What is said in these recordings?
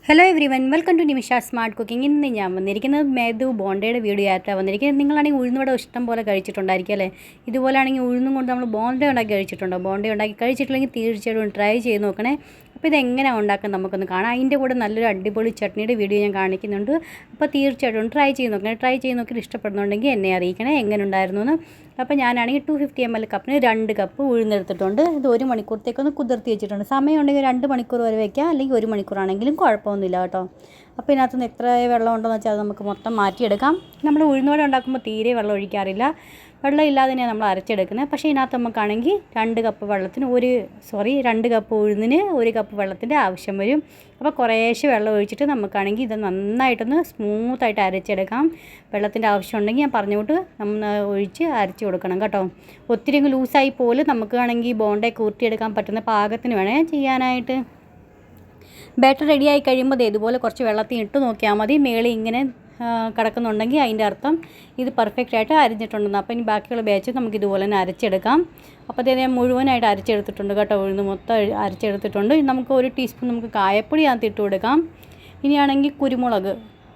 Hello everyone, welcome to Nimisha smart cooking. ഇന്ന് ഞാൻ വന്നിരിക്കുന്നത് മേദു ബോണ്ടയുടെ വീഡിയോ ആയിട്ടാണ് വന്നിരിക്കുന്നത്. നിങ്ങളാണെങ്കിൽ ഉഴുന്നുവട ഇഷ്ടം പോലെ കഴിച്ചിട്ടുണ്ടായിരിക്കും അല്ലേ? ഇതുപോലെയാണെങ്കിൽ ഉഴുന്നും കൊണ്ട് നമ്മൾ ബോണ്ട ഉണ്ടാക്കി കഴിച്ചിട്ടുണ്ടോ? ബോണ്ട ഉണ്ടാക്കി കഴിച്ചിട്ടില്ലെങ്കിൽ തീർച്ചയായിട്ടും ട്രൈ ചെയ്ത് നോക്കണേ. അപ്പോൾ ഇതെങ്ങനെയാണ് ഉണ്ടാക്കുന്നത് നമുക്കൊന്ന് കാണാം. അതിൻ്റെ കൂടെ നല്ലൊരു അടിപൊളി ചട്നിയുടെ വീഡിയോ ഞാൻ കാണിക്കുന്നുണ്ട്. അപ്പോൾ തീർച്ചയായിട്ടും ട്രൈ ചെയ്ത് നോക്കണേ. ട്രൈ ചെയ്ത് നോക്കിയിട്ട് ഇഷ്ടപ്പെടുന്നുണ്ടെങ്കിൽ എന്നെ അറിയിക്കണേ എങ്ങനെ ഉണ്ടായിരുന്നു എന്ന്. അപ്പോൾ ഞാനാണെങ്കിൽ 250 ml കപ്പിന് 2 കപ്പ് ഉഴുന്നെടുത്തിട്ടുണ്ട്. ഇത് 1 മണിക്കൂറത്തേക്കൊന്ന് കുതിർത്തി വെച്ചിട്ടുണ്ട്. സമയമുണ്ടെങ്കിൽ 2 മണിക്കൂർ വരെ വയ്ക്കാം, അല്ലെങ്കിൽ 1 മണിക്കൂറാണെങ്കിലും കുഴപ്പമൊന്നുമില്ല കേട്ടോ. അപ്പോൾ ഇതിനകത്തുനിന്ന് എത്ര വെള്ളം ഉണ്ടെന്ന് വെച്ചാൽ അത് നമുക്ക് മൊത്തം മാറ്റിയെടുക്കാം. നമ്മൾ ഉഴുന്നുവട ഉണ്ടാക്കുമ്പോൾ തീരെ വെള്ളം ഒഴിക്കാറില്ല. വെള്ളം ഇല്ലാതെ തന്നെയാണ് നമ്മൾ അരച്ചെടുക്കുന്നത്. പക്ഷേ ഇതിനകത്ത് നമുക്കാണെങ്കിൽ 2 കപ്പ് വെള്ളത്തിന് 2 കപ്പ് ഉഴുന്നിന് 1 കപ്പ് വെള്ളത്തിൻ്റെ ആവശ്യം വരും. അപ്പോൾ കുറേശ്ശെ വെള്ളം ഒഴിച്ചിട്ട് നമുക്കാണെങ്കിൽ ഇത് നന്നായിട്ടൊന്ന് സ്മൂത്തായിട്ട് അരച്ചെടുക്കാം. വെള്ളത്തിൻ്റെ ആവശ്യം ഉണ്ടെങ്കിൽ ഞാൻ പറഞ്ഞുകൊണ്ട് നമ്മൾ ഒഴിച്ച് അരച്ച് കൊടുക്കണം കേട്ടോ. ഒത്തിരി അങ്ങ് ലൂസായി പോലെ നമുക്ക് ആണെങ്കിൽ ബോണ്ടയൊക്കെ ഉരുട്ടിയെടുക്കാൻ പറ്റുന്ന പാകത്തിന് വേണേ ചെയ്യാനായിട്ട്. ബാറ്റർ റെഡിയായി കഴിയുമ്പോൾ ഇതുപോലെ കുറച്ച് വെള്ളത്തിൽ ഇട്ട് നോക്കിയാൽ മതി. മേളിൽ ഇങ്ങനെ കിടക്കുന്നുണ്ടെങ്കിൽ അതിൻ്റെ അർത്ഥം ഇത് പെർഫെക്റ്റ് ആയിട്ട് അരിഞ്ഞിട്ടുണ്ടെന്ന്. അപ്പോൾ ഇനി ബാക്കിയുള്ള ബാച്ച് നമുക്ക് ഇതുപോലെ തന്നെ അരച്ചെടുക്കാം. അപ്പോൾ ഞാൻ മുഴുവനായിട്ട് അരച്ചെടുത്തിട്ടുണ്ട് കേട്ടോ. ഉഴുന്ന് മൊത്തം അരച്ചെടുത്തിട്ടുണ്ട്. നമുക്ക് 1 ടീസ്പൂൺ നമുക്ക് കായപ്പൊടി അതിനകത്ത് ഇട്ട് കൊടുക്കാം. ഇനിയാണെങ്കിൽ കുരുമുളക്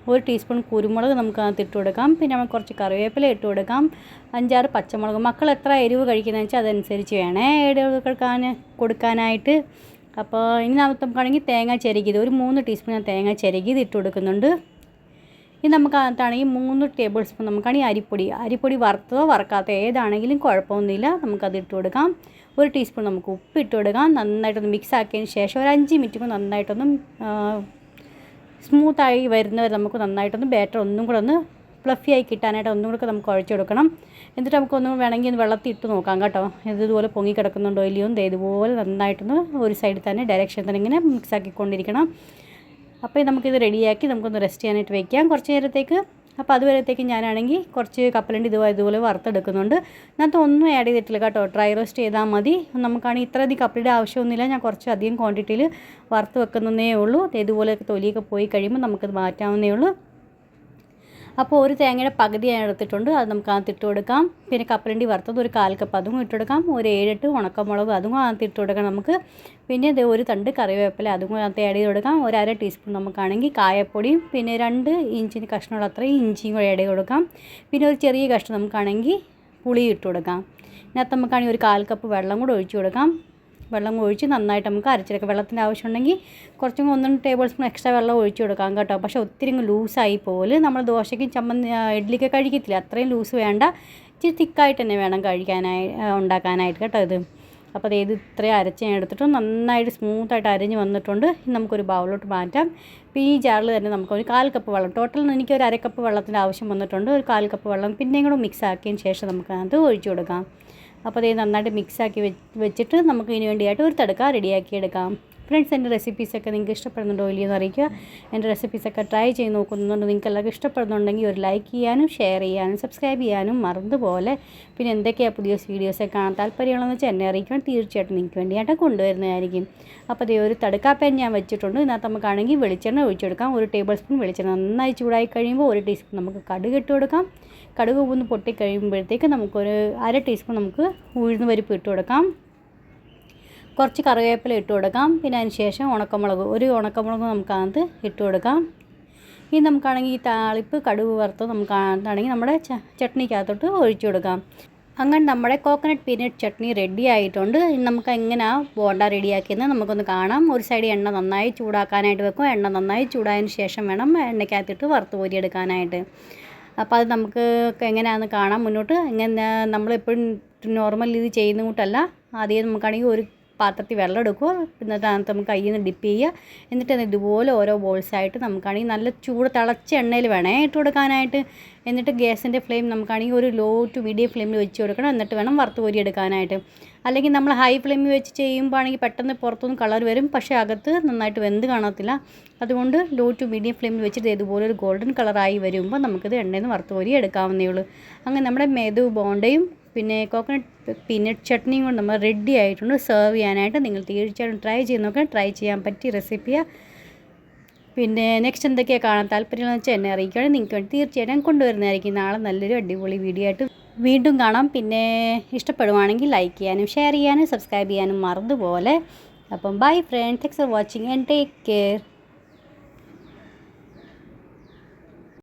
1 ടീസ്പൂൺ കുരുമുളക് നമുക്ക് അതിനകത്ത് ഇട്ട് കൊടുക്കാം. പിന്നെ നമുക്ക് കുറച്ച് കറിവേപ്പില ഇട്ട് കൊടുക്കാം. 5-6 പച്ചമുളക്. മക്കൾ എത്ര എരിവ് കഴിക്കുന്നതെന്ന് വെച്ചാൽ അതനുസരിച്ച് വേണേ എരിവ് കൊടുക്കാനായിട്ട്. അപ്പോൾ ഇനി നമുക്കാണെങ്കിൽ തേങ്ങ ചിരകിയത് 3 ടീസ്പൂൺ ഞാൻ തേങ്ങ ചിരകിയത് ഇട്ട് കൊടുക്കുന്നുണ്ട്. ഇനി നമുക്ക് അതിനകത്താണെങ്കിൽ 3 ടേബിൾ സ്പൂൺ നമുക്കാണെങ്കിൽ അരിപ്പൊടി വറുത്തതോ വറക്കാത്തതോ ഏതാണെങ്കിലും കുഴപ്പമൊന്നുമില്ല. നമുക്കത് ഇട്ട് കൊടുക്കാം. 1 ടീസ്പൂൺ നമുക്ക് ഉപ്പ് ഇട്ട് കൊടുക്കാം. നന്നായിട്ടൊന്ന് മിക്സ് ആക്കിയതിന് ശേഷം ഒരു 5 മിനിറ്റ് നന്നായിട്ടൊന്ന് സ്മൂത്തായി വരുന്നവരെ നമുക്ക് നന്നായിട്ടൊന്ന് ബാറ്റർ ഒന്നും കൂടെ ഒന്ന് ഫ്ലഫി ആയി കിട്ടാനായിട്ട് ഒന്നും കൂടെ നമുക്ക് കുഴച്ച് കൊടുക്കണം. എന്നിട്ട് നമുക്കൊന്നും വേണമെങ്കിൽ ഒന്ന് വെള്ളത്തിൽ ഇട്ട് നോക്കാം കേട്ടോ. ഇതുപോലെ പൊങ്ങി കിടക്കുന്നുണ്ടോ ഇല്ലയോ എന്ന്. ഇതുപോലെ നന്നായിട്ടൊന്ന് ഒരു സൈഡിൽ തന്നെ ഡയറക്ഷൻ തന്നെ ഇങ്ങനെ മിക്സ് ആക്കിക്കൊണ്ടിരിക്കണം. അപ്പോൾ നമുക്കിത് റെഡിയാക്കി നമുക്കൊന്ന് റെസ്റ്റ് ചെയ്യാനായിട്ട് വയ്ക്കാം കുറച്ച് നേരത്തേക്ക്. അപ്പോൾ അതുവരത്തേക്ക് ഞാനാണെങ്കിൽ കുറച്ച് കപ്പലണ്ടി ഇതുപോലെ വറുത്തെടുക്കുന്നുണ്ട്. ഇതിനകത്ത് ഒന്നും ആഡ് ചെയ്തിട്ടില്ല കേട്ടോ. ഡ്രൈ റോസ്റ്റ് ചെയ്താൽ മതി. നമുക്കാണെങ്കിൽ ഇത്രയധികം കപ്പലിൻ്റെ ആവശ്യമൊന്നുമില്ല. ഞാൻ കുറച്ച് അധികം ക്വാണ്ടിറ്റിയിൽ വറുത്ത് വെക്കുന്നതേ ഉള്ളൂ. ഇതുപോലെ തൊലിയൊക്കെ പോയി കഴിയുമ്പോൾ നമുക്കത് മാറ്റാവുന്നേ ഉള്ളൂ. അപ്പോൾ ഒരു തേങ്ങയുടെ പകുതി ഞാൻ എടുത്തിട്ടുണ്ട്. അത് നമുക്ക് അതിനകത്ത് ഇട്ട് കൊടുക്കാം. പിന്നെ കപ്പലണ്ടി വറുത്തത് ഒരു 1/4 കപ്പ് അതും ഇട്ട് കൊടുക്കാം. ഒരു 7-8 ഉണക്കമുളക് അതും അതിനകത്ത് ഇട്ട് കൊടുക്കാം നമുക്ക്. പിന്നെ ഇത് ഒരു തണ്ട് കറിവേപ്പില അതും അതിനകത്ത് ആഡ് ചെയ്ത് കൊടുക്കാം. 1/2 ടീസ്പൂൺ നമുക്കാണെങ്കിൽ കായപ്പൊടിയും പിന്നെ 2 ഇഞ്ചിന് കഷ്ണമുള്ള അത്രയും ഇഞ്ചിയും കൂടെ ആഡ് ചെയ്ത് കൊടുക്കാം. പിന്നെ ഒരു ചെറിയ കഷ്ണം നമുക്കാണെങ്കിൽ പുളി ഇട്ട് കൊടുക്കാം. ഇതിനകത്ത് നമുക്കാണെങ്കിൽ ഒരു 1/4 കപ്പ് വെള്ളം കൂടെ ഒഴിച്ച് കൊടുക്കാം. വെള്ളം ഒഴിച്ച് നന്നായിട്ട് നമുക്ക് അരച്ചെടുക്കാം. വെള്ളത്തിൻ്റെ ആവശ്യമുണ്ടെങ്കിൽ കുറച്ചും 1 ടേബിൾ സ്പൂൺ എക്സ്ട്രാ വെള്ളം ഒഴിച്ച് കൊടുക്കാം കേട്ടോ. പക്ഷേ ഒത്തിരി ലൂസായി പോലെ നമ്മൾ ദോശയ്ക്കും ഇഡ്ഡലിക്ക് കഴിക്കത്തില്ല. അത്രയും ലൂസ് വേണ്ട. ഇച്ചിരി തിക്കായിട്ട് തന്നെ വേണം ഉണ്ടാക്കാനായിട്ട് കേട്ടോ ഇത്. അപ്പോൾ ഇത് ഇത്രയും അരച്ച് ഞാൻ എടുത്തിട്ട് നന്നായിട്ട് സ്മൂത്തായിട്ട് അരിഞ്ഞ് വന്നിട്ടുണ്ട്. നമുക്കൊരു ബൗളിലോട്ട് മാറ്റാം. ഇപ്പോൾ ഈ ജാറിൽ തന്നെ നമുക്കൊരു 1/4 കപ്പ് വെള്ളം, ടോട്ടൽ എനിക്ക് ഒരു 1/2 കപ്പ് വെള്ളത്തിൻ്റെ ആവശ്യം വന്നിട്ടുണ്ട്. ഒരു 1/4 കപ്പ് വെള്ളം പിന്നെയും കൂടെ മിക്സ് ആക്കിയതിന് ശേഷം നമുക്കത് ഒഴിച്ച് കൊടുക്കാം. അപ്പോൾ ഇത് നന്നായിട്ട് മിക്സാക്കി വെച്ചിട്ട് നമുക്ക് ഇതിന് വേണ്ടിയായിട്ട് ഒരു തടുക്ക റെഡിയാക്കി എടുക്കാം. ഫ്രണ്ട്സ്, എൻ്റെ റെസിപ്പീസൊക്കെ നിങ്ങൾക്ക് ഇഷ്ടപ്പെടുന്നുണ്ടോ ഇല്ലയെന്ന് അറിയിക്കുക. എൻ്റെ റെസിപ്പീസൊക്കെ ട്രൈ ചെയ്ത് നോക്കുന്നുണ്ട്. നിങ്ങൾക്ക് എല്ലാവർക്കും ഇഷ്ടപ്പെടുന്നുണ്ടെങ്കിൽ ഒരു ലൈക്ക് ചെയ്യാനും ഷെയർ ചെയ്യാനും സബ്സ്ക്രൈബ് ചെയ്യാനും മറന്നുപോലെ. പിന്നെ എന്തൊക്കെയാണ് പുതിയ വീഡിയോസൊക്കെ കാണാൻ താല്പര്യമുള്ളതെന്ന് വെച്ചാൽ എന്നെ അറിയിക്കണം. തീർച്ചയായിട്ടും നിങ്ങൾക്ക് വേണ്ടിയായിട്ട് കൊണ്ടുവരുന്നതായിരിക്കും. അപ്പോൾ അതേ ഒരു തടുക്ക പാൻ ഞാൻ വെച്ചിട്ടുണ്ട്. ഇതിനകത്ത് നമുക്കാണെങ്കിൽ വെളിച്ചെണ്ണ ഒഴിച്ചെടുക്കാം. 1 ടേബിൾ സ്പൂൺ വെളിച്ചെണ്ണ നന്നായി ചൂടായി കഴിയുമ്പോൾ 1 ടീസ്പൂൺ നമുക്ക് കടുക് ഇട്ട് കൊടുക്കാം. കടുക് ഒന്ന് പൊട്ടിക്കഴിയുമ്പോഴത്തേക്ക് നമുക്കൊരു 1/2 ടീസ്പൂൺ നമുക്ക് ഉഴുന്ന് പരിപ്പ് ഇട്ട് കൊടുക്കാം. കുറച്ച് കറിവേപ്പില ഇട്ട് കൊടുക്കാം. പിന്നെ അതിന് ശേഷം ഒരു ഉണക്കമുളക് നമുക്കകത്ത് ഇട്ട് കൊടുക്കാം. ഇനി നമുക്കാണെങ്കിൽ ഈ താളിപ്പ് കടുക് വറുത്ത് നമുക്കാണെങ്കിൽ നമ്മുടെ ചട്നിക്കകത്തോട്ട് ഒഴിച്ചു കൊടുക്കാം. അങ്ങനെ നമ്മുടെ കോക്കനട്ട് പീനട്ട് ചട്നി റെഡി ആയിട്ടുണ്ട്. ഇനി നമുക്ക് എങ്ങനെയാണ് ബോണ്ട റെഡിയാക്കിയെന്ന് നമുക്കൊന്ന് കാണാം. ഒരു സൈഡ് എണ്ണ നന്നായി ചൂടാക്കാനായിട്ട് വെക്കും. എണ്ണ നന്നായി ചൂടായതിന് ശേഷം വേണം എണ്ണയ്ക്കകത്തിട്ട് വറുത്ത് കോരിയെടുക്കാനായിട്ട്. അപ്പോൾ അത് നമുക്ക് എങ്ങനെയാണെന്ന് കാണാം മുന്നോട്ട്. എങ്ങനെ നമ്മളെപ്പോഴും നോർമൽ ഇത് ചെയ്യുന്ന കൂട്ടല്ല. ആദ്യം നമുക്കാണെങ്കിൽ ഒരു പാത്രത്തിൽ വെള്ളം എടുക്കുക. എന്നിട്ട് അതിനകത്ത് നമുക്ക് കയ്യിൽ നിന്ന് ഡിപ്പ് ചെയ്യുക. എന്നിട്ട് ഇതുപോലെ ഓരോ ബോൾസായിട്ട് നമുക്കാണെങ്കിൽ നല്ല തിളച്ച എണ്ണയിൽ വേണേ ഇട്ട് കൊടുക്കാനായിട്ട്. എന്നിട്ട് ഗ്യാസിൻ്റെ ഫ്ലെയിം നമുക്കാണെങ്കിൽ ഒരു ലോ ടു മീഡിയം ഫ്ലെയിമിൽ വെച്ച് കൊടുക്കണം. എന്നിട്ട് വേണം വറുത്ത് കോരി എടുക്കാനായിട്ട്. അല്ലെങ്കിൽ നമ്മൾ ഹൈ ഫ്ലെയിമിൽ വെച്ച് ചെയ്യുമ്പോൾ ആണെങ്കിൽ പെട്ടെന്ന് പുറത്തുനിന്ന് കളർ വരും. പക്ഷേ അകത്ത് നന്നായിട്ട് വെന്ത് കാണത്തില്ല. അതുകൊണ്ട് ലോ ടു മീഡിയം ഫ്ലെയിമിൽ വെച്ചിട്ട് ഇതുപോലെ ഒരു ഗോൾഡൻ കളറായി വരുമ്പോൾ നമുക്കിത് എണ്ണയിൽ നിന്ന് വറുത്ത് കോരി എടുക്കാവുന്നേ ഉള്ളൂ. അങ്ങനെ നമ്മുടെ മേദു ബോണ്ടയും പിന്നെ കോക്കനട്ട് പീനട്ട് ചട്നിയും കൊണ്ട് നമ്മൾ റെഡി ആയിട്ടുണ്ട് സെർവ് ചെയ്യാനായിട്ട്. നിങ്ങൾ തീർച്ചയായിട്ടും ട്രൈ ചെയ്ത് നോക്കാം. ട്രൈ ചെയ്യാൻ പറ്റിയ റെസിപ്പിയാണ്. പിന്നെ നെക്സ്റ്റ് എന്തൊക്കെയാണ് കാണാൻ താല്പര്യമെന്ന് വെച്ചാൽ എന്നെ അറിയിക്കുകയാണെങ്കിൽ നിങ്ങൾക്ക് വേണ്ടി തീർച്ചയായിട്ടും കൊണ്ടുവരുന്നതായിരിക്കും. നാളെ നല്ലൊരു അടിപൊളി വീഡിയോ ആയിട്ട് വീണ്ടും കാണാം. പിന്നെ ഇഷ്ടപ്പെടുവാണെങ്കിൽ ലൈക്ക് ചെയ്യാനും ഷെയർ ചെയ്യാനും സബ്സ്ക്രൈബ് ചെയ്യാനും മറന്നുപോലെ. അപ്പം bye friends, thanks for watching and take care.